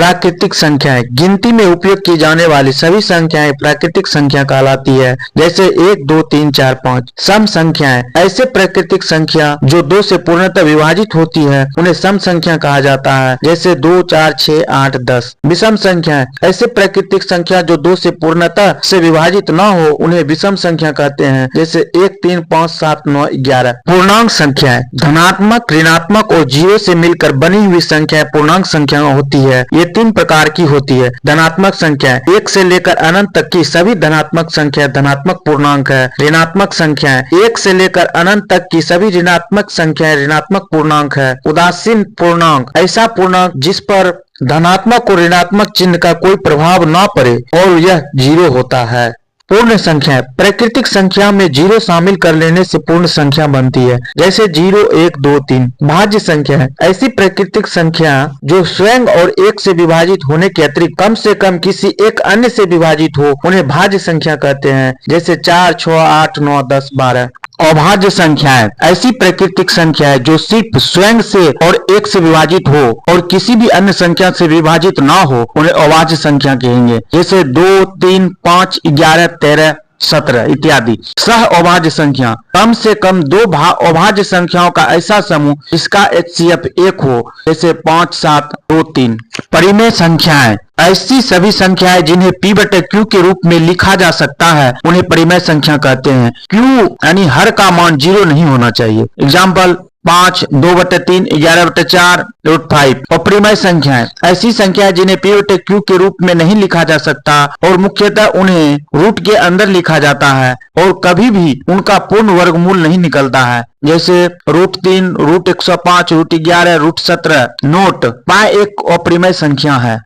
प्राकृतिक संख्याएं गिनती में उपयोग की जाने वाली सभी संख्याएं प्राकृतिक संख्या कहलाती है, जैसे 1, 2, 3, 4, 5। सम संख्याएं ऐसे प्राकृतिक संख्या जो 2 से पूर्णतः विभाजित होती है उन्हें सम संख्या कहा जाता है, जैसे 2, 4, 6, 8, 10। विषम संख्याएं ऐसे प्राकृतिक संख्या जो 2 से पूर्णतः से विभाजित न हो उन्हें विषम संख्या कहते हैं, जैसे 1, 3, 5, 7, 9, 11। पूर्णांक संख्याएं धनात्मक, ऋणात्मक और जीरो से मिलकर बनी हुई संख्याएं पूर्णांक संख्या होती है। ये 3 प्रकार की होती है। धनात्मक संख्याएं 1 से लेकर अनंत तक की सभी धनात्मक संख्या धनात्मक पूर्णांक है। ऋणात्मक संख्याएं 1 से लेकर अनंत तक की सभी ऋणात्मक संख्याएं ऋणात्मक पूर्णांक है। उदासीन पूर्णांक ऐसा पूर्णांक जिस पर धनात्मक और ऋणात्मक चिन्ह का कोई प्रभाव न पड़े और यह जीरो होता है। पूर्ण संख्या प्राकृतिक संख्या में जीरो शामिल कर लेने से पूर्ण संख्या बनती है, जैसे 0, 1, 2, 3। भाज्य संख्या है ऐसी प्राकृतिक संख्या जो स्वयं और 1 से विभाजित होने के अतिरिक्त कम से कम किसी एक अन्य से विभाजित हो उन्हें भाज्य संख्या कहते हैं, जैसे 4, 6, 8, 9, 10, 12। अभाज्य संख्याएं ऐसी प्राकृतिक संख्याएं जो सिर्फ स्वयं से और 1 से विभाजित हो और किसी भी अन्य संख्या से विभाजित ना हो उन्हें अभाज्य संख्या कहेंगे, जैसे 2, 3, 5, 11, 13, 17 इत्यादि। सह अभाज्य संख्या कम से कम 2 अभाज्य संख्याओं का ऐसा समूह जिसका HCF 1 हो, जैसे 5, 7, 2, 3। परिमेय संख्याएं ऐसी सभी संख्याएं जिन्हें P/Q के रूप में लिखा जा सकता है उन्हें परिमेय संख्या कहते हैं। Q यानी हर का मान 0 नहीं होना चाहिए। एग्जाम्पल 5, 2/3, 11/4, √5। और परिमेय संख्याएं ऐसी संख्याएं जिन्हें P/Q के रूप में नहीं लिखा जा सकता और मुख्यतः उन्हें रूट के अंदर लिखा जाता है और कभी भी उनका पूर्ण वर्गमूल नहीं निकलता है, जैसे √3, √105, √11, √17। नोट पाई एक अपरिमेय संख्या है।